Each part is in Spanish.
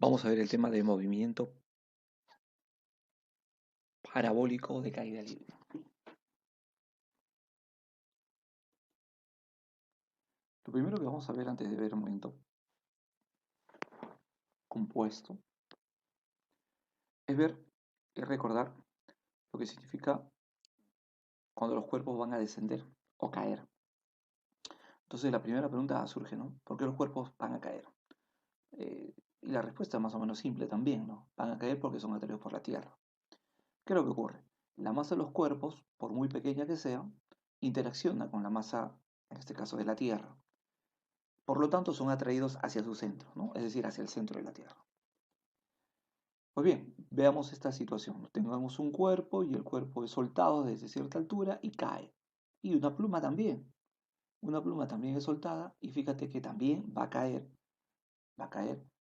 Vamos a ver el tema de movimiento parabólico de caída libre. Lo primero que vamos a ver antes de ver el movimiento compuesto es ver y recordar lo que significa cuando los cuerpos van a descender o caer. Entonces la primera pregunta surge, ¿no? ¿Por qué los cuerpos van a caer? Y la respuesta es más o menos simple también, ¿no? Van a caer porque son atraídos por la Tierra. ¿Qué es lo que ocurre? La masa de los cuerpos, por muy pequeña que sea, interacciona con la masa, en este caso de la Tierra. Por lo tanto, son atraídos hacia su centro, ¿no? Es decir, hacia el centro de la Tierra. Pues bien, veamos esta situación. Tengamos un cuerpo y el cuerpo es soltado desde cierta altura y cae. Y una pluma también. Una pluma también es soltada y fíjate que también va a caer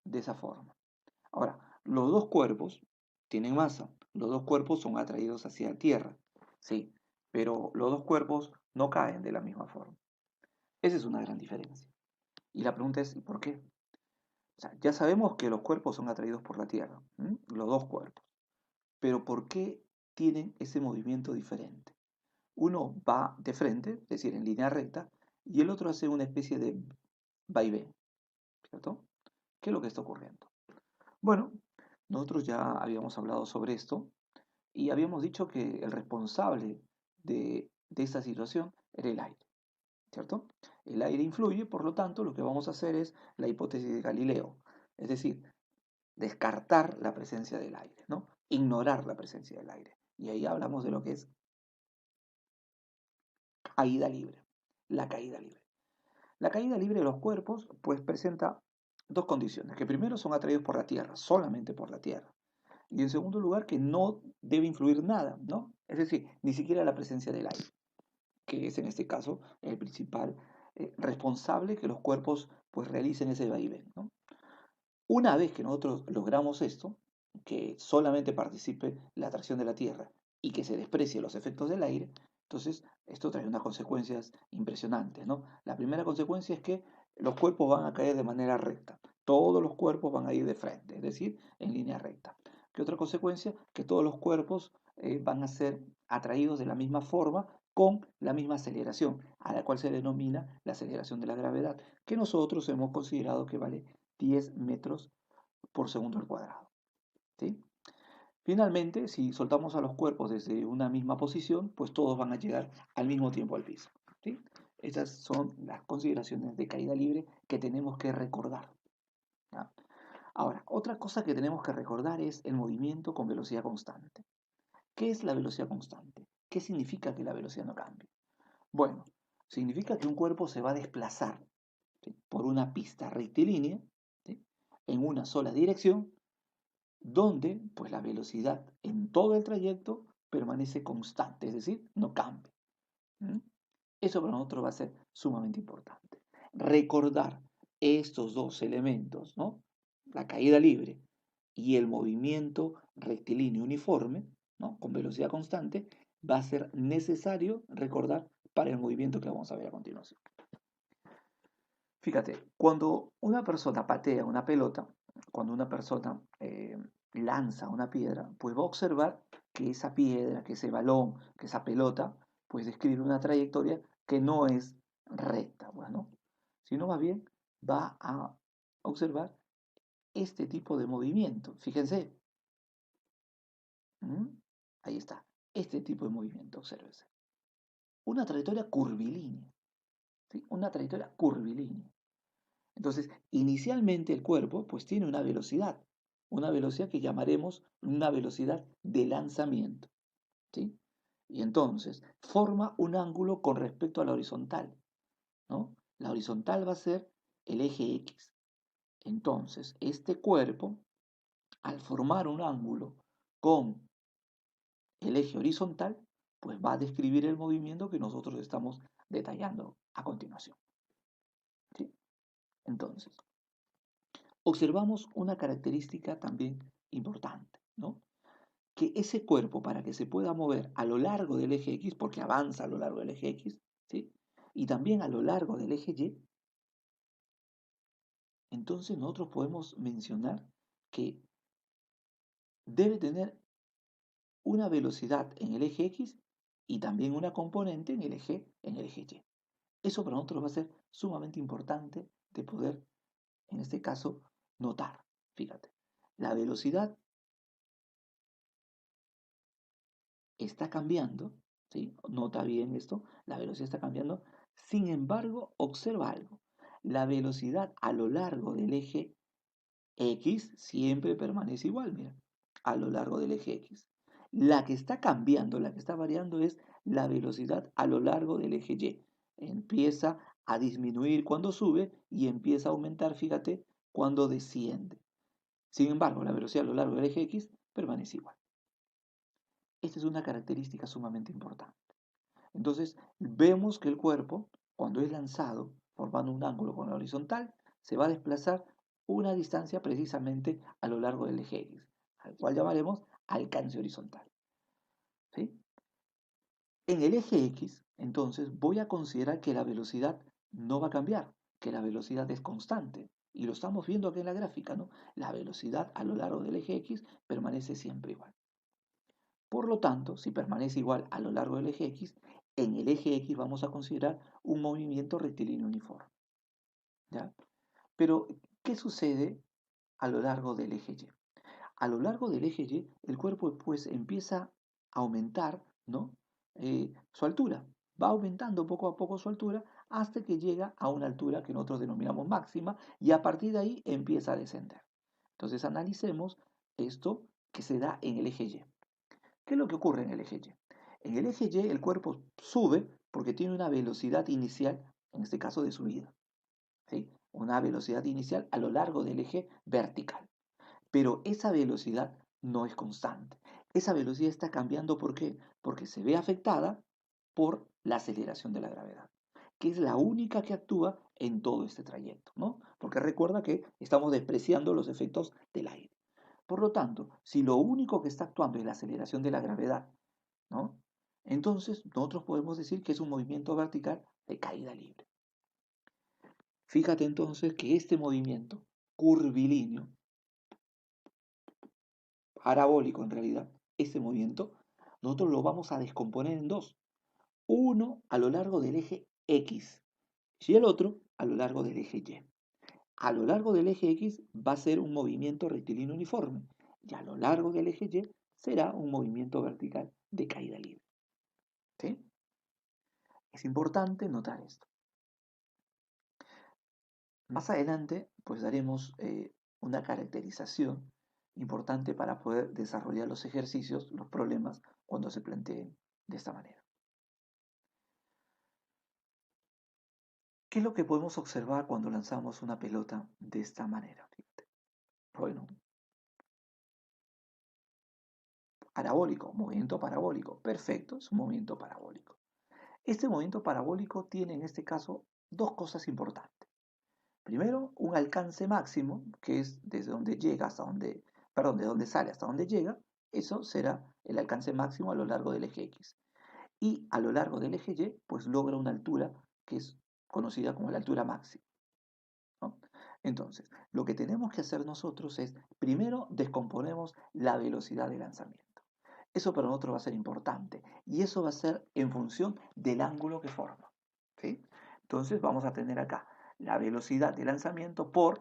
de esa forma. Ahora, los dos cuerpos tienen masa. Los dos cuerpos son atraídos hacia la Tierra. Sí, pero los dos cuerpos no caen de la misma forma. Esa es una gran diferencia. Y la pregunta es, ¿y por qué? O sea, ya sabemos que los cuerpos son atraídos por la Tierra, los dos cuerpos. Pero ¿por qué tienen ese movimiento diferente? Uno va de frente, es decir, en línea recta, y el otro hace una especie de vaivén, ¿cierto? ¿Qué es lo que está ocurriendo? Bueno, nosotros ya habíamos hablado sobre esto y habíamos dicho que el responsable de esta situación era el aire, ¿cierto? El aire influye, por lo tanto, lo que vamos a hacer es la hipótesis de Galileo, es decir, descartar la presencia del aire, ¿no? Ignorar la presencia del aire. Y ahí hablamos de lo que es caída libre, la caída libre. La caída libre de los cuerpos, pues presenta dos condiciones, que primero son atraídos por la Tierra, solamente por la Tierra, y en segundo lugar que no debe influir nada, ¿no? Es decir, ni siquiera la presencia del aire, que es en este caso el principal responsable que los cuerpos pues realicen ese vaivén, ¿no? Una vez que nosotros logramos esto, que solamente participe la atracción de la Tierra y que se desprecie los efectos del aire, entonces esto trae unas consecuencias impresionantes, ¿no? La primera consecuencia es que los cuerpos van a caer de manera recta. Todos los cuerpos van a ir de frente, es decir, en línea recta. ¿Qué otra consecuencia? Que todos los cuerpos van a ser atraídos de la misma forma con la misma aceleración, a la cual se denomina la aceleración de la gravedad, que nosotros hemos considerado que vale 10 metros por segundo al cuadrado. ¿Sí? Finalmente, si soltamos a los cuerpos desde una misma posición, pues todos van a llegar al mismo tiempo al piso. ¿Sí? Esas son las consideraciones de caída libre que tenemos que recordar. ¿Ya? Ahora, otra cosa que tenemos que recordar es el movimiento con velocidad constante. ¿Qué es la velocidad constante? ¿Qué significa que la velocidad no cambie? Bueno, significa que un cuerpo se va a desplazar, ¿sí?, por una pista rectilínea, ¿sí?, en una sola dirección, donde pues la velocidad en todo el trayecto permanece constante, es decir, no cambia. ¿Mm? Eso para nosotros va a ser sumamente importante. Recordar estos dos elementos, ¿no? La caída libre y el movimiento rectilíneo uniforme, ¿no?, con velocidad constante, va a ser necesario recordar para el movimiento que vamos a ver a continuación. Fíjate, cuando una persona patea una pelota, cuando una persona lanza una piedra, pues va a observar que esa piedra, que ese balón, que esa pelota, pues describe una trayectoria que no es recta, bueno, sino más bien va a observar este tipo de movimiento. Fíjense, ¿m? Ahí está, este tipo de movimiento, obsérvese. Una trayectoria curvilínea, ¿sí? Una trayectoria curvilínea. Entonces, inicialmente el cuerpo pues tiene una velocidad que llamaremos una velocidad de lanzamiento, ¿sí? Y entonces forma un ángulo con respecto a la horizontal, ¿no? La horizontal va a ser el eje X. Entonces, este cuerpo, al formar un ángulo con el eje horizontal, pues va a describir el movimiento que nosotros estamos detallando a continuación, ¿sí? Entonces, observamos una característica también importante, ¿no? Que ese cuerpo, para que se pueda mover a lo largo del eje X, porque avanza a lo largo del eje X, ¿sí?, y también a lo largo del eje Y, entonces nosotros podemos mencionar que debe tener una velocidad en el eje X y también una componente en el eje Y. Eso para nosotros va a ser sumamente importante de poder, en este caso, notar. Fíjate, la velocidad está cambiando, ¿sí? Nota bien esto, la velocidad está cambiando. Sin embargo, observa algo. La velocidad a lo largo del eje X siempre permanece igual, mira, a lo largo del eje X. La que está cambiando, la que está variando es la velocidad a lo largo del eje Y. Empieza a disminuir cuando sube y empieza a aumentar, fíjate, cuando desciende. Sin embargo, la velocidad a lo largo del eje X permanece igual. Esta es una característica sumamente importante. Entonces, vemos que el cuerpo, cuando es lanzado, formando un ángulo con la horizontal, se va a desplazar una distancia precisamente a lo largo del eje X, al cual llamaremos alcance horizontal. ¿Sí? En el eje X, entonces, voy a considerar que la velocidad no va a cambiar, que la velocidad es constante. Y lo estamos viendo aquí en la gráfica, ¿no? La velocidad a lo largo del eje X permanece siempre igual. Por lo tanto, si permanece igual a lo largo del eje X, en el eje X vamos a considerar un movimiento rectilíneo uniforme. ¿Ya? Pero, ¿qué sucede a lo largo del eje Y? A lo largo del eje Y, el cuerpo pues empieza a aumentar, ¿no? Su altura. Va aumentando poco a poco su altura hasta que llega a una altura que nosotros denominamos máxima y a partir de ahí empieza a descender. Entonces analicemos esto que se da en el eje Y. ¿Qué es lo que ocurre en el eje Y? En el eje Y el cuerpo sube porque tiene una velocidad inicial, en este caso de subida, ¿sí? Una velocidad inicial a lo largo del eje vertical. Pero esa velocidad no es constante. Esa velocidad está cambiando, ¿por qué? Porque se ve afectada por la aceleración de la gravedad, que es la única que actúa en todo este trayecto, ¿no? Porque recuerda que estamos despreciando los efectos del aire. Por lo tanto, si lo único que está actuando es la aceleración de la gravedad, ¿no? Entonces, nosotros podemos decir que es un movimiento vertical de caída libre. Fíjate entonces que este movimiento curvilíneo, parabólico en realidad, este movimiento, nosotros lo vamos a descomponer en dos. Uno a lo largo del eje X y el otro a lo largo del eje Y. A lo largo del eje X va a ser un movimiento rectilíneo uniforme y a lo largo del eje Y será un movimiento vertical de caída libre. ¿Sí? Es importante notar esto. Más adelante, pues daremos una caracterización importante para poder desarrollar los ejercicios, los problemas, cuando se planteen de esta manera. ¿Qué es lo que podemos observar cuando lanzamos una pelota de esta manera? Fíjate. Bueno, parabólico, movimiento parabólico. Perfecto, es un movimiento parabólico. Este movimiento parabólico tiene en este caso dos cosas importantes. Primero, un alcance máximo, que es desde donde llega hasta donde, perdón, de donde sale hasta donde llega. Eso será el alcance máximo a lo largo del eje X. Y a lo largo del eje Y, pues logra una altura que es conocida como la altura máxima, ¿no? Entonces, lo que tenemos que hacer nosotros es, primero, descomponemos la velocidad de lanzamiento. Eso para nosotros va a ser importante y eso va a ser en función del ángulo que forma, ¿sí? Entonces vamos a tener acá la velocidad de lanzamiento por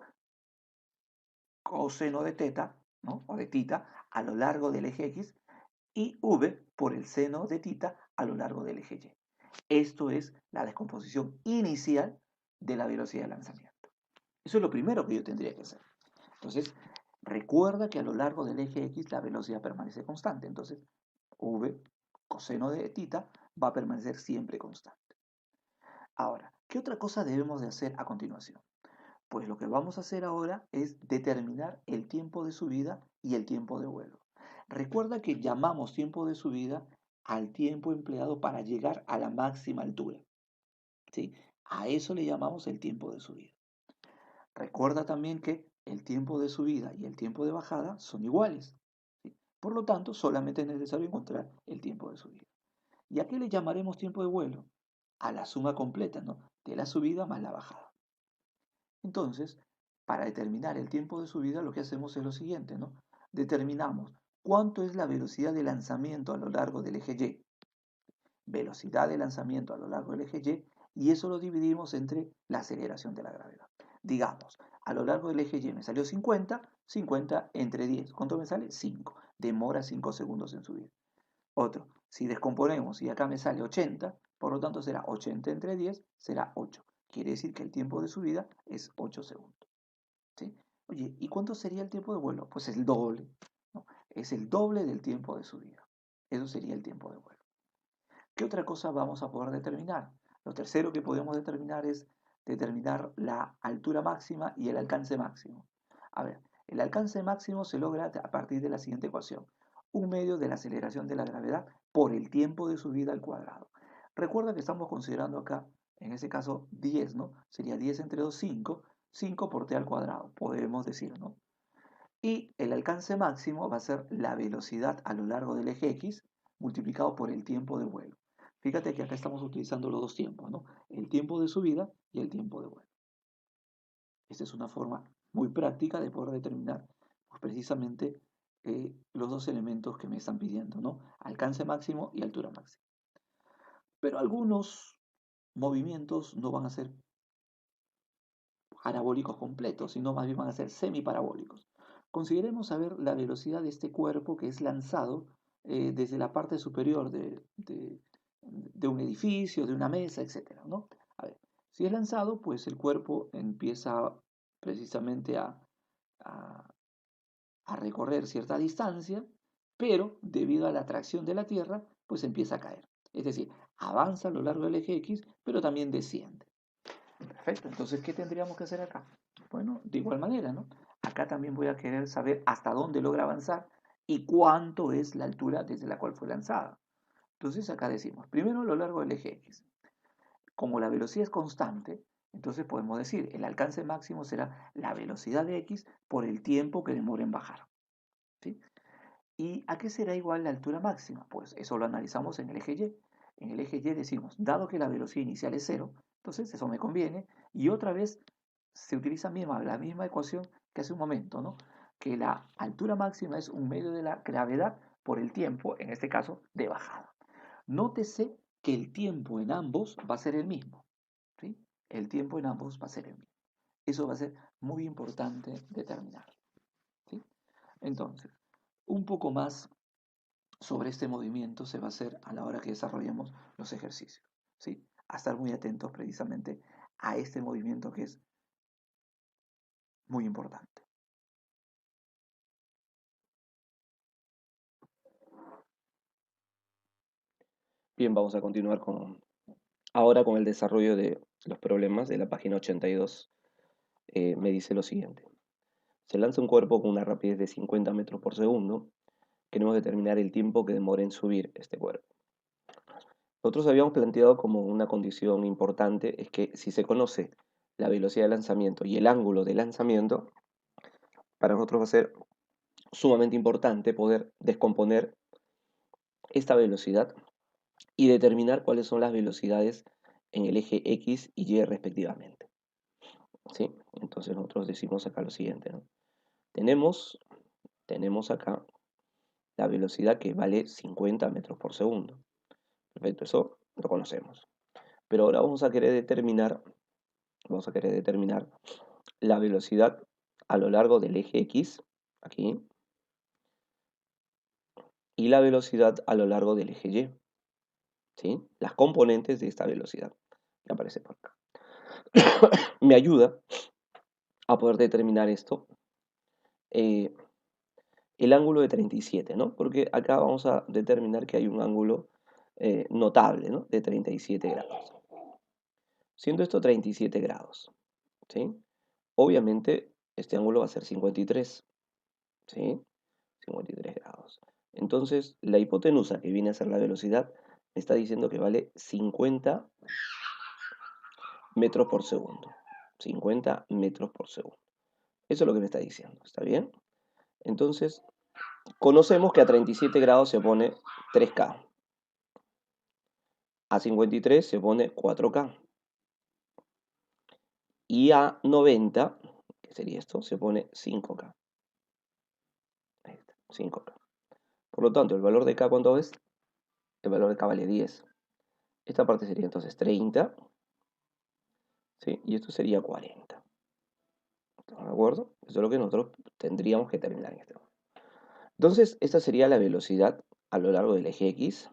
coseno de teta, ¿no? O de tita a lo largo del eje X y v por el seno de tita a lo largo del eje Y. Esto es la descomposición inicial de la velocidad de lanzamiento. Eso es lo primero que yo tendría que hacer. Entonces, recuerda que a lo largo del eje X la velocidad permanece constante. Entonces, v coseno de tita va a permanecer siempre constante. Ahora, ¿qué otra cosa debemos de hacer a continuación? Pues lo que vamos a hacer ahora es determinar el tiempo de subida y el tiempo de vuelo. Recuerda que llamamos tiempo de subida al tiempo empleado para llegar a la máxima altura, ¿sí? A eso le llamamos el tiempo de subida. Recuerda también que el tiempo de subida y el tiempo de bajada son iguales, ¿sí? Por lo tanto, solamente es necesario encontrar el tiempo de subida. ¿Y a qué le llamaremos tiempo de vuelo? A la suma completa, ¿no? De la subida más la bajada. Entonces, para determinar el tiempo de subida lo que hacemos es lo siguiente, ¿no? Determinamos cuánto es la velocidad de lanzamiento a lo largo del eje Y, velocidad de lanzamiento a lo largo del eje Y eso lo dividimos entre la aceleración de la gravedad. Digamos, a lo largo del eje Y me salió 50, 50 entre 10. ¿Cuánto me sale? 5. Demora 5 segundos en subir. Otro, si descomponemos y acá me sale 80, por lo tanto será 80 entre 10, será 8. Quiere decir que el tiempo de subida es 8 segundos. ¿Sí? Oye, ¿y cuánto sería el tiempo de vuelo? Pues el doble, ¿no? Es el doble del tiempo de subida. Eso sería el tiempo de vuelo. ¿Qué otra cosa vamos a poder determinar? Lo tercero que podemos determinar es determinar la altura máxima y el alcance máximo. A ver, el alcance máximo se logra a partir de la siguiente ecuación. Un medio de la aceleración de la gravedad por el tiempo de subida al cuadrado. Recuerda que estamos considerando acá, en ese caso, 10, ¿no? Sería 10 entre 2, 5. 5 por t al cuadrado, podemos decir, ¿no? Y el alcance máximo va a ser la velocidad a lo largo del eje X multiplicado por el tiempo de vuelo. Fíjate que acá estamos utilizando los dos tiempos, ¿no? El tiempo de subida y el tiempo de vuelo. Esta es una forma muy práctica de poder determinar pues, precisamente los dos elementos que me están pidiendo, ¿no? Alcance máximo y altura máxima. Pero algunos movimientos no van a ser parabólicos completos, sino más bien van a ser semiparabólicos. Consideremos saber la velocidad de este cuerpo que es lanzado desde la parte superior de un edificio, de una mesa, etc., ¿no? A ver, si es lanzado, pues el cuerpo empieza precisamente a, a recorrer cierta distancia, pero debido a la atracción de la Tierra, pues empieza a caer. Es decir, avanza a lo largo del eje X, pero también desciende. Perfecto, entonces, ¿qué tendríamos que hacer acá? Bueno, de igual manera, ¿no? Acá también voy a querer saber hasta dónde logra avanzar y cuánto es la altura desde la cual fue lanzada. Entonces, acá decimos, primero a lo largo del eje X. Como la velocidad es constante, entonces podemos decir, el alcance máximo será la velocidad de X por el tiempo que demora en bajar. ¿Sí? ¿Y a qué será igual la altura máxima? Pues eso lo analizamos en el eje Y. En el eje Y decimos, dado que la velocidad inicial es 0, entonces eso me conviene. Y otra vez se utiliza la misma ecuación que hace un momento, ¿no? Que la altura máxima es un medio de la gravedad por el tiempo, en este caso, de bajada. Nótese que el tiempo en ambos va a ser el mismo, ¿sí? El tiempo en ambos va a ser el mismo. Eso va a ser muy importante determinar, ¿sí? Entonces, un poco más sobre este movimiento se va a hacer a la hora que desarrollemos los ejercicios, ¿sí? A estar muy atentos precisamente a este movimiento que es muy importante. Bien, vamos a continuar ahora con el desarrollo de los problemas de la página 82. Me dice lo siguiente. Se lanza un cuerpo con una rapidez de 50 metros por segundo. Queremos determinar el tiempo que demora en subir este cuerpo. Nosotros habíamos planteado como una condición importante es que si se conoce la velocidad de lanzamiento y el ángulo de lanzamiento, para nosotros va a ser sumamente importante poder descomponer esta velocidad y determinar cuáles son las velocidades en el eje X y Y respectivamente. ¿Sí? Entonces nosotros decimos acá lo siguiente, ¿no? Tenemos acá la velocidad que vale 50 metros por segundo. Perfecto, eso lo conocemos. Pero ahora vamos a querer determinar la velocidad a lo largo del eje X, aquí, y la velocidad a lo largo del eje Y, ¿sí? Las componentes de esta velocidad, que aparece por acá. Me ayuda a poder determinar esto el ángulo de 37, ¿no? Porque acá vamos a determinar que hay un ángulo notable, ¿no? De 37 grados. Siendo esto 37 grados, ¿sí? Obviamente este ángulo va a ser 53, ¿sí? 53 grados. Entonces la hipotenusa, que viene a ser la velocidad, me está diciendo que vale 50 metros por segundo. 50 metros por segundo. Eso es lo que me está diciendo, ¿está bien? Entonces, conocemos que a 37 grados se pone 3K. A 53 se pone 4K. Y a 90, que sería esto, se pone 5K. Ahí está, 5K. Por lo tanto, el valor de K, ¿cuánto es? El valor de K vale 10. Esta parte sería entonces 30, ¿sí? Y esto sería 40. ¿Estamos de acuerdo? Eso es lo que nosotros tendríamos que terminar en este momento. Entonces, esta sería la velocidad a lo largo del eje X.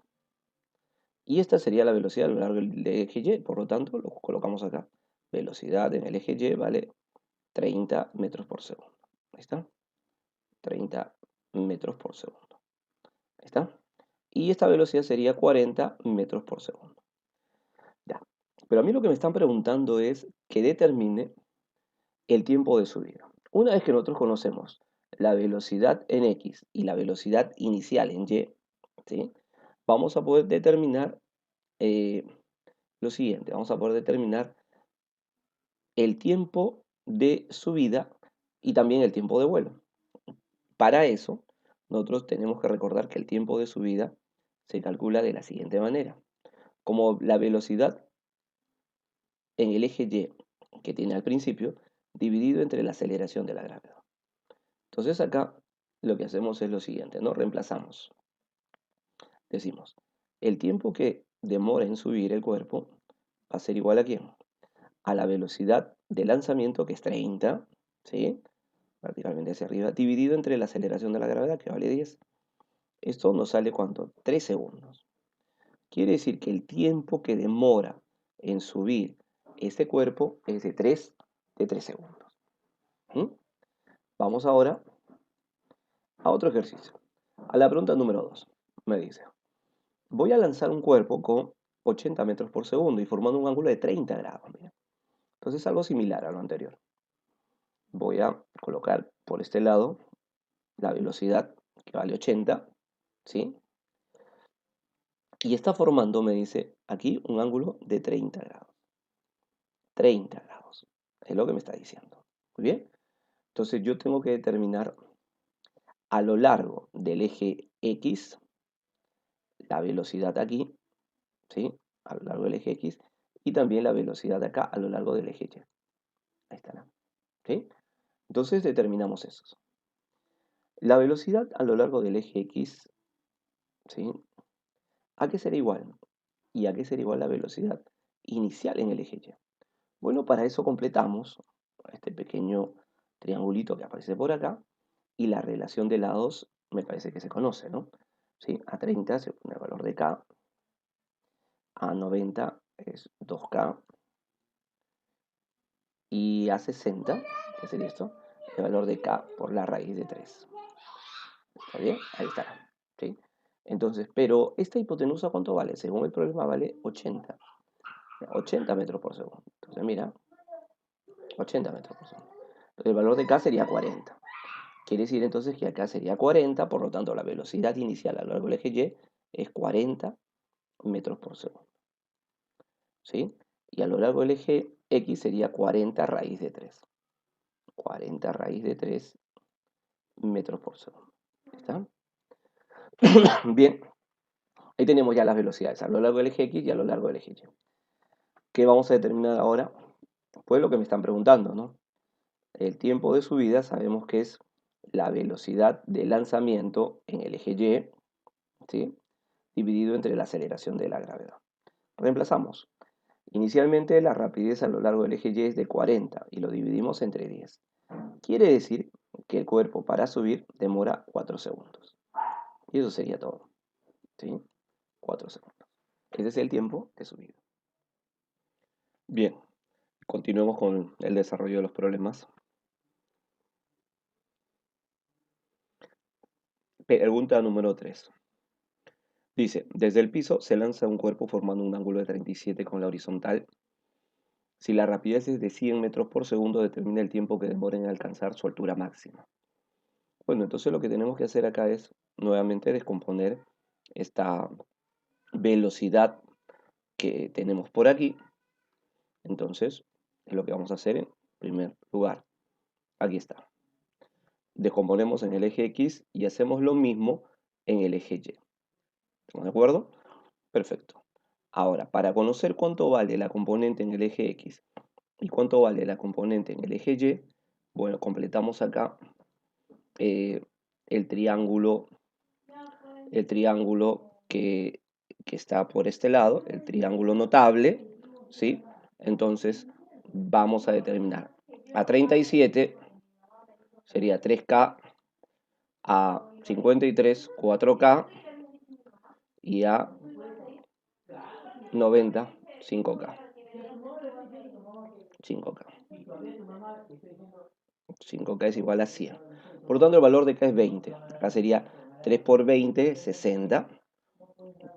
Y esta sería la velocidad a lo largo del eje Y. Por lo tanto, lo colocamos acá. Velocidad en el eje Y vale 30 metros por segundo. Ahí está. 30 metros por segundo. Ahí está. Y esta velocidad sería 40 metros por segundo. Ya. Pero a mí lo que me están preguntando es que determine el tiempo de subida. Una vez que nosotros conocemos la velocidad en X y la velocidad inicial en Y, ¿sí? Vamos a poder determinar lo siguiente. Vamos a poder determinar el tiempo de subida y también el tiempo de vuelo. Para eso, nosotros tenemos que recordar que el tiempo de subida se calcula de la siguiente manera. Como la velocidad en el eje Y que tiene al principio, dividido entre la aceleración de la gravedad. Entonces acá lo que hacemos es lo siguiente, ¿no? Reemplazamos. Decimos, el tiempo que demora en subir el cuerpo va a ser igual a ¿quién? A la velocidad de lanzamiento, que es 30, ¿sí? Verticalmente hacia arriba, dividido entre la aceleración de la gravedad, que vale 10. Esto nos sale ¿cuánto? 3 segundos. Quiere decir que el tiempo que demora en subir este cuerpo es de 3 segundos. ¿Mm? Vamos ahora a otro ejercicio. A la pregunta número 2. Me dice, voy a lanzar un cuerpo con 80 metros por segundo y formando un ángulo de 30 grados. Mira. Entonces algo similar a lo anterior. Voy a colocar por este lado la velocidad, que vale 80, ¿sí? Y está formando, me dice, aquí un ángulo de 30 grados. 30 grados. Es lo que me está diciendo. Muy bien. Entonces yo tengo que determinar a lo largo del eje X, la velocidad aquí, ¿sí? A lo largo del eje X, y también la velocidad acá a lo largo del eje Y. Ahí está. ¿Sí? Entonces determinamos eso. La velocidad a lo largo del eje X, ¿sí? ¿A qué será igual? ¿Y a qué será igual la velocidad inicial en el eje Y? Bueno, para eso completamos este pequeño triangulito que aparece por acá y la relación de lados me parece que se conoce, ¿no? ¿Sí? A 30 se pone el valor de K, a 90 es 2K y a 60, ¿qué sería esto? El valor de K por la raíz de 3. ¿Está bien? Ahí está. ¿Sí? Entonces, pero esta hipotenusa, ¿cuánto vale? Según el problema vale 80. 80 metros por segundo. Entonces, mira, 80 metros por segundo. Entonces, el valor de K sería 40. Quiere decir entonces que acá sería 40, por lo tanto la velocidad inicial a lo largo del eje Y es 40 metros por segundo. ¿Sí? Y a lo largo del eje X sería 40 raíz de 3. 40 raíz de 3 metros por segundo. ¿Está? Bien, ahí tenemos ya las velocidades a lo largo del eje X y a lo largo del eje Y. ¿Qué vamos a determinar ahora? Pues lo que me están preguntando, ¿no? El tiempo de subida sabemos que es la velocidad de lanzamiento en el eje Y, ¿sí? Dividido entre la aceleración de la gravedad. Reemplazamos. Inicialmente la rapidez a lo largo del eje Y es de 40 y lo dividimos entre 10. Quiere decir que el cuerpo para subir demora 4 segundos. Y eso sería todo. ¿Sí? 4 segundos. Ese es el tiempo de subida. Bien, continuemos con el desarrollo de los problemas. Pregunta número 3. Dice, desde el piso se lanza un cuerpo formando un ángulo de 37 con la horizontal. Si la rapidez es de 100 metros por segundo, determina el tiempo que demora en alcanzar su altura máxima. Bueno, entonces lo que tenemos que hacer acá es nuevamente descomponer esta velocidad que tenemos por aquí. Entonces, es lo que vamos a hacer en primer lugar. Aquí está. Descomponemos en el eje X y hacemos lo mismo en el eje Y. ¿Estamos de acuerdo? Perfecto. Ahora, para conocer cuánto vale la componente en el eje X y cuánto vale la componente en el eje Y, Bueno, completamos acá el triángulo que está por este lado, el triángulo notable, ¿sí? Entonces vamos a determinar a 37 sería 3K, a 53 4K y a 90 5K. 5K. 5K es igual a 100. Por lo tanto, el valor de K es 20. Acá sería 3 por 20, 60.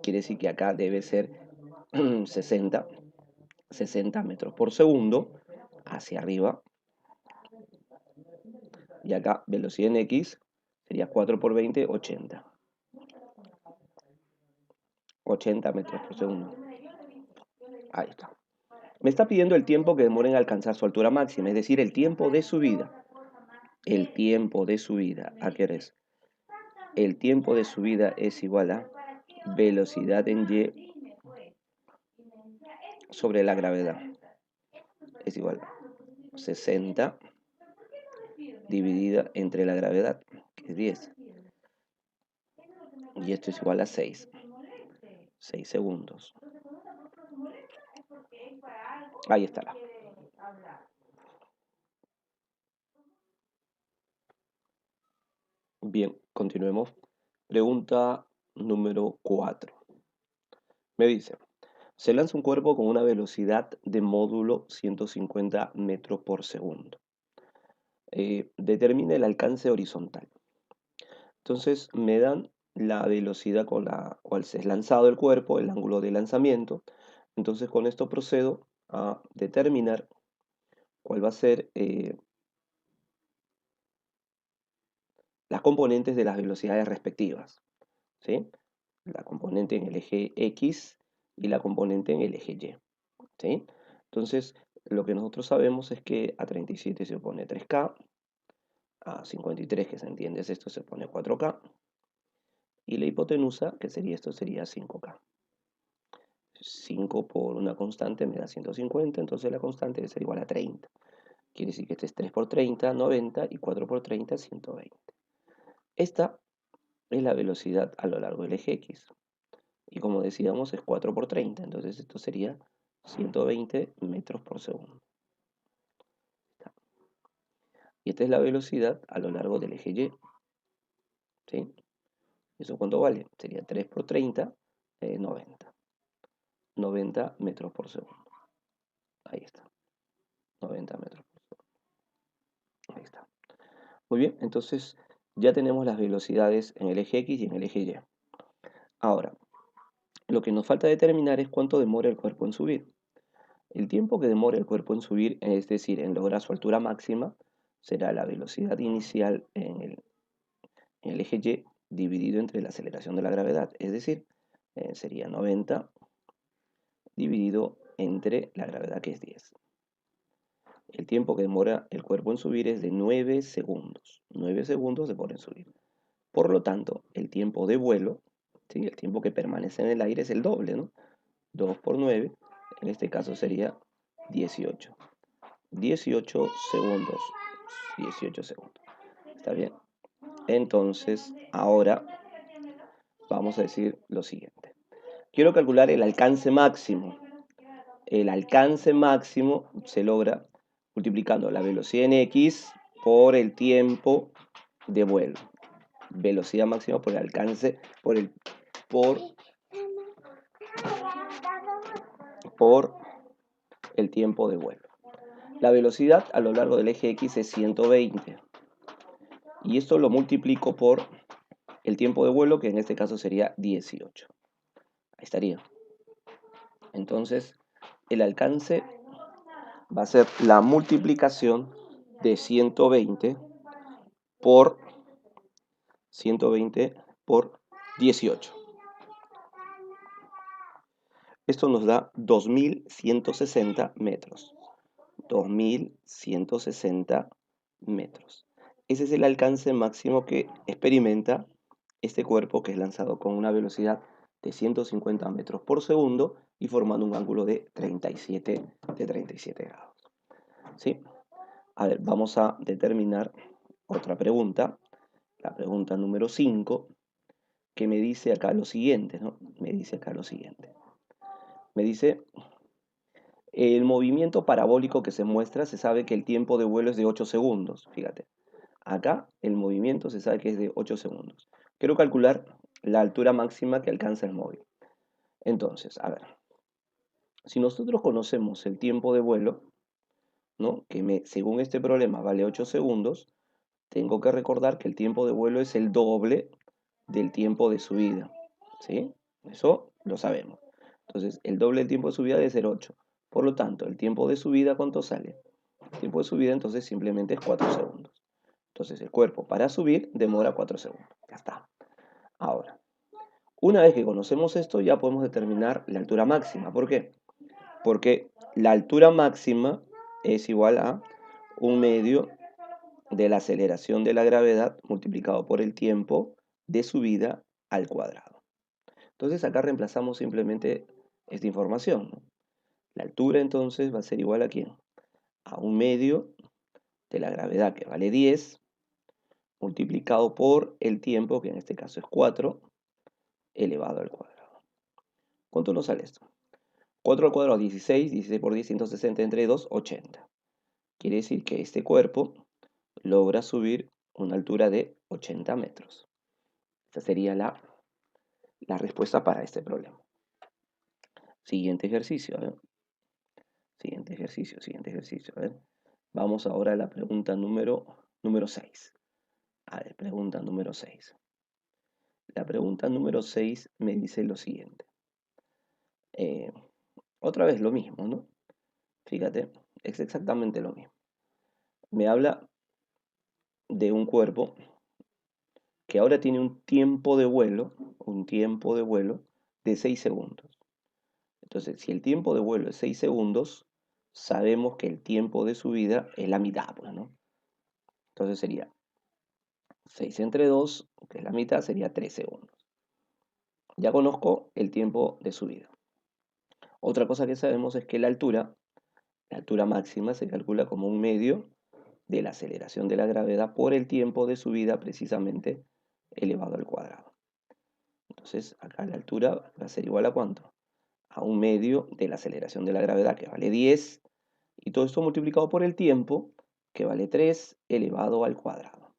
Quiere decir que acá debe ser 60, 60 metros por segundo hacia arriba. Y acá velocidad en X sería 4 por 20, 80. 80 metros por segundo. Ahí está. Me está pidiendo el tiempo que demora en alcanzar su altura máxima, es decir, el tiempo de subida. El tiempo de subida. ¿A qué hora es? El tiempo de subida es igual a velocidad en Y sobre la gravedad. Es igual a 60 dividida entre la gravedad, que es 10. Y esto es igual a 6. 6 segundos. Ahí estará. Bien, continuemos. Pregunta número 4. Me dice, se lanza un cuerpo con una velocidad de módulo 150 metros por segundo. Determina el alcance horizontal. Entonces me dan la velocidad con la cual se es lanzado el cuerpo, el ángulo de lanzamiento. Entonces con esto procedo a determinar cuál va a ser las componentes de las velocidades respectivas, ¿sí? La componente en el eje X y la componente en el eje Y, ¿sí? Entonces lo que nosotros sabemos es que a 37 se opone 3K, a 53, que se entiende es esto, se pone 4K, y la hipotenusa, que sería esto, sería 5K. 5 por una constante me da 150, entonces la constante debe ser igual a 30. Quiere decir que este es 3 por 30, 90, y 4 por 30, 120. Esta es la velocidad a lo largo del eje X. Y como decíamos, es 4 por 30, entonces esto sería 120 metros por segundo. Y esta es la velocidad a lo largo del eje Y. ¿Sí? ¿Eso cuánto vale? Sería 3 por 30, 90. 90 metros por segundo. Ahí está. 90 metros por segundo. Ahí está. Muy bien, entonces ya tenemos las velocidades en el eje X y en el eje Y. Ahora, lo que nos falta determinar es cuánto demora el cuerpo en subir. El tiempo que demora el cuerpo en subir, es decir, en lograr su altura máxima, será la velocidad inicial en el eje Y dividido entre la aceleración de la gravedad. Es decir, sería 90 dividido entre la gravedad, que es 10. El tiempo que demora el cuerpo en subir es de 9 segundos. 9 segundos demora en subir. Por lo tanto, el tiempo de vuelo, ¿sí? El tiempo que permanece en el aire es el doble, ¿no? 2 por 9, en este caso sería 18. 18 segundos. 18 segundos. ¿Está bien? Entonces, ahora vamos a decir lo siguiente. Quiero calcular el alcance máximo. El alcance máximo se logra multiplicando la velocidad en X por el tiempo de vuelo. Velocidad máxima por el alcance, por el tiempo de vuelo. La velocidad a lo largo del eje X es 120. Y esto lo multiplico por el tiempo de vuelo, que en este caso sería 18. Ahí estaría. Entonces, el alcance va a ser la multiplicación de 120 por 18. Esto nos da 2160 metros. 2160 metros. Ese es el alcance máximo que experimenta este cuerpo, que es lanzado con una velocidad de 150 metros por segundo y formando un ángulo de 37 grados. ¿Sí? A ver, vamos a determinar otra pregunta, la pregunta número 5, que me dice acá lo siguiente, ¿no? Me dice acá lo siguiente. Me dice, el movimiento parabólico que se muestra, se sabe que el tiempo de vuelo es de 8 segundos, fíjate. Acá el movimiento se sabe que es de 8 segundos. Quiero calcular la altura máxima que alcanza el móvil. Entonces, a ver, si nosotros conocemos el tiempo de vuelo, ¿no? Según este problema vale 8 segundos, tengo que recordar que el tiempo de vuelo es el doble del tiempo de subida, ¿sí? Eso lo sabemos. Entonces, el doble del tiempo de subida debe ser 8. Por lo tanto, el tiempo de subida, ¿cuánto sale? El tiempo de subida entonces simplemente es 4 segundos. Entonces, el cuerpo para subir demora 4 segundos. Ya está. Ahora, una vez que conocemos esto, ya podemos determinar la altura máxima. ¿Por qué? Porque la altura máxima es igual a un medio de la aceleración de la gravedad multiplicado por el tiempo de subida al cuadrado. Entonces acá reemplazamos simplemente esta información, ¿no? La altura entonces va a ser igual a ¿quién? A un medio de la gravedad, que vale 10, multiplicado por el tiempo, que en este caso es 4, elevado al cuadrado. ¿Cuánto nos sale esto? 4 al cuadrado, 16, 16 por 10, 160 entre 2, 80. Quiere decir que este cuerpo logra subir una altura de 80 metros. Esta sería la respuesta para este problema. Siguiente ejercicio, a ver. Siguiente ejercicio, a ver. Vamos ahora a la pregunta número 6. A ver, pregunta número 6. La pregunta número 6 me dice lo siguiente. Eh, Otra vez lo mismo, ¿no? Fíjate, es exactamente lo mismo. Me habla de un cuerpo que ahora tiene un tiempo de vuelo de 6 segundos. Entonces, si el tiempo de vuelo es 6 segundos, sabemos que el tiempo de subida es la mitad, pues, ¿no? Entonces sería 6 entre 2, que es la mitad, sería 3 segundos. Ya conozco el tiempo de subida. Otra cosa que sabemos es que la altura máxima se calcula como un medio de la aceleración de la gravedad por el tiempo de subida precisamente elevado al cuadrado. Entonces, acá la altura va a ser igual a ¿cuánto? A un medio de la aceleración de la gravedad, que vale 10, y todo esto multiplicado por el tiempo, que vale 3 elevado al cuadrado.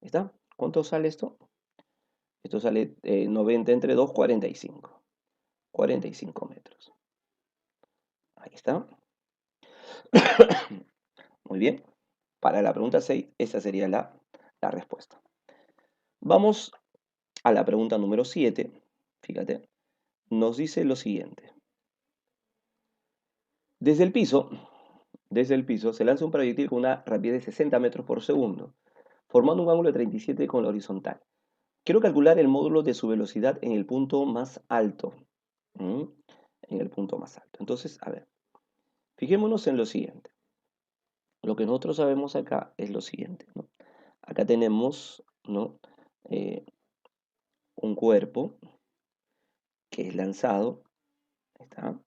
¿Está? ¿Cuánto sale esto? Esto sale 90 entre 2, 45. 45 metros. Ahí está. Muy bien. Para la pregunta 6, esa sería la respuesta. Vamos a la pregunta número 7. Fíjate. Nos dice lo siguiente. Desde el piso se lanza un proyectil con una rapidez de 60 metros por segundo, formando un ángulo de 37 con la horizontal. Quiero calcular el módulo de su velocidad en el punto más alto. ¿Mm? En el punto más alto. Entonces, a ver, fijémonos en lo siguiente. Lo que nosotros sabemos acá es lo siguiente, ¿no? Acá tenemos, ¿no? Un cuerpo que es lanzado, está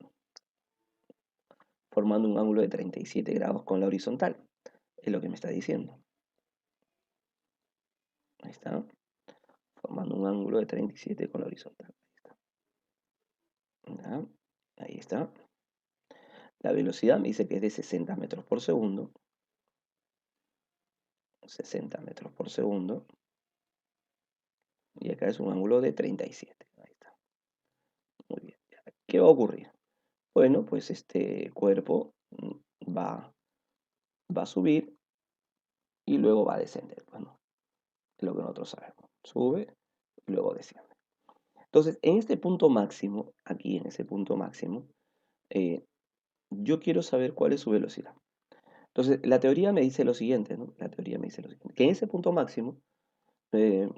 formando un ángulo de 37 grados con la horizontal. Es lo que me está diciendo. Ahí está, formando un ángulo de 37 con la horizontal. ¿Ya? Ahí está. La velocidad me dice que es de 60 metros por segundo. 60 metros por segundo. Y acá es un ángulo de 37. Ahí está. Muy bien. ¿Qué va a ocurrir? Bueno, pues este cuerpo va a subir y luego va a descender. Bueno, es lo que nosotros sabemos. Sube y luego desciende. Entonces, en este punto máximo, aquí en ese punto máximo, yo quiero saber cuál es su velocidad. Entonces, la teoría me dice lo siguiente, ¿no? La teoría me dice lo siguiente, que en ese punto máximo eh,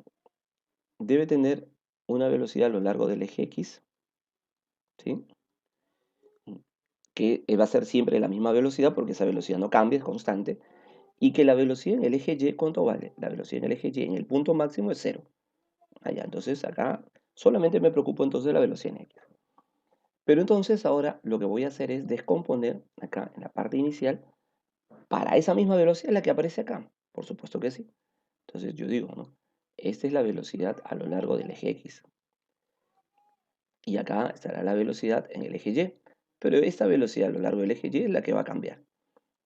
debe tener una velocidad a lo largo del eje X, ¿sí? Que va a ser siempre la misma velocidad porque esa velocidad no cambia, es constante, y que la velocidad en el eje Y, ¿cuánto vale? La velocidad en el eje Y en el punto máximo es 0. Allá, entonces acá solamente me preocupo entonces de la velocidad en X. Pero entonces ahora lo que voy a hacer es descomponer acá en la parte inicial para esa misma velocidad la que aparece acá. Por supuesto que sí. Entonces yo digo, ¿no? Esta es la velocidad a lo largo del eje X. Y acá estará la velocidad en el eje Y. Pero esta velocidad a lo largo del eje Y es la que va a cambiar.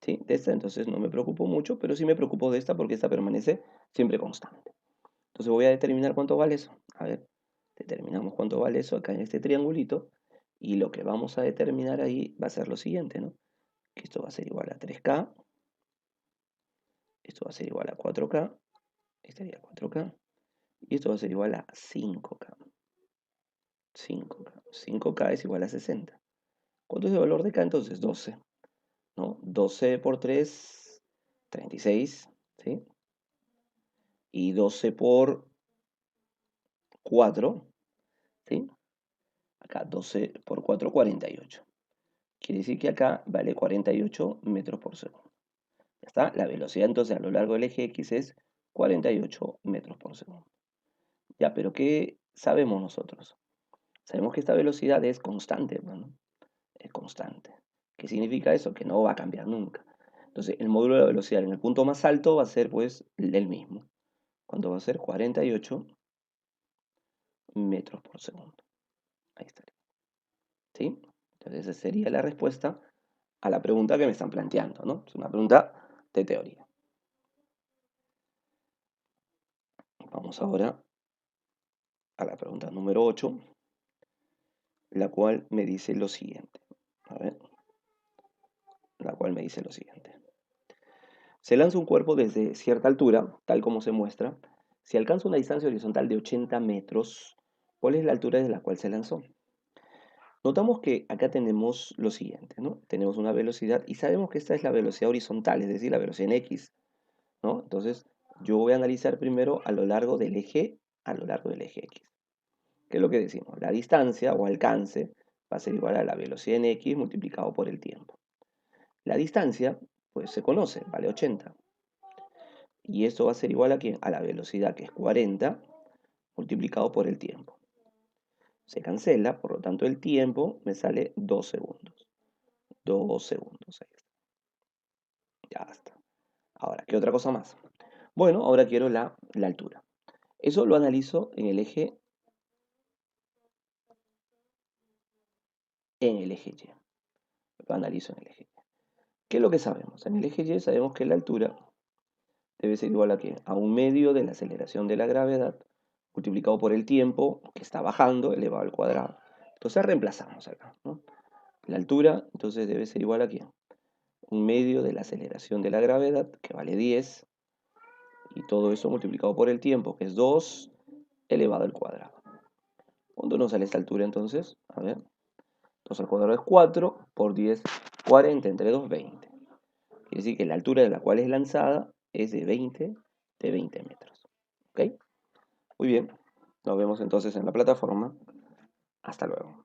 ¿Sí? De esta entonces no me preocupo mucho, pero sí me preocupo de esta porque esta permanece siempre constante. Entonces voy a determinar cuánto vale eso. A ver, determinamos cuánto vale eso acá en este triangulito. Y lo que vamos a determinar ahí va a ser lo siguiente, ¿no? Que esto va a ser igual a 3K. Esto va a ser igual a 4K. Estaría 4K. Y esto va a ser igual a 5K. 5K. 5K es igual a 60. ¿Cuánto es el valor de K entonces? 12. ¿No? 12 por 3, 36. ¿Sí? Y 12 por 4. ¿Sí? Acá 12 por 4, 48. Quiere decir que acá vale 48 metros por segundo. Ya está. La velocidad entonces a lo largo del eje X es 48 metros por segundo. Ya, pero ¿qué sabemos nosotros? Sabemos que esta velocidad es constante, ¿no? Es constante. ¿Qué significa eso? Que no va a cambiar nunca. Entonces, el módulo de la velocidad en el punto más alto va a ser pues el mismo. ¿Cuánto va a ser? 48 metros por segundo. Ahí está. ¿Sí? Entonces, esa sería la respuesta a la pregunta que me están planteando, ¿no? Es una pregunta de teoría. Vamos ahora a la pregunta número 8, la cual me dice lo siguiente. A ver, la cual me dice lo siguiente. Se lanza un cuerpo desde cierta altura, tal como se muestra. Si alcanza una distancia horizontal de 80 metros, ¿cuál es la altura desde la cual se lanzó? Notamos que acá tenemos lo siguiente, ¿no? Tenemos una velocidad y sabemos que esta es la velocidad horizontal, es decir, la velocidad en X, ¿no? Entonces, yo voy a analizar primero a lo largo del eje, X. ¿Qué es lo que decimos? La distancia o alcance va a ser igual a la velocidad en X multiplicado por el tiempo. La distancia, pues se conoce, vale 80. Y esto va a ser igual a ¿quién? A la velocidad, que es 40, multiplicado por el tiempo. Se cancela, por lo tanto el tiempo me sale 2 segundos. 2 segundos, ahí está. Ya está. Ahora, ¿qué otra cosa más? Bueno, ahora quiero la altura. Eso lo analizo en el eje Y. Lo analizo en el eje Y. ¿Qué es lo que sabemos? En el eje Y sabemos que la altura debe ser igual a ¿qué? A un medio de la aceleración de la gravedad multiplicado por el tiempo que está bajando elevado al cuadrado. Entonces reemplazamos acá, ¿no? La altura entonces debe ser igual a ¿qué? Un medio de la aceleración de la gravedad, que vale 10, y todo eso multiplicado por el tiempo, que es 2 elevado al cuadrado. ¿Cuánto nos sale esta altura entonces? A ver, 2 al cuadrado es 4, por 10, 40, entre 2, 20. Quiere decir que la altura de la cual es lanzada es de 20 metros. ¿Ok? Muy bien, nos vemos entonces en la plataforma. Hasta luego.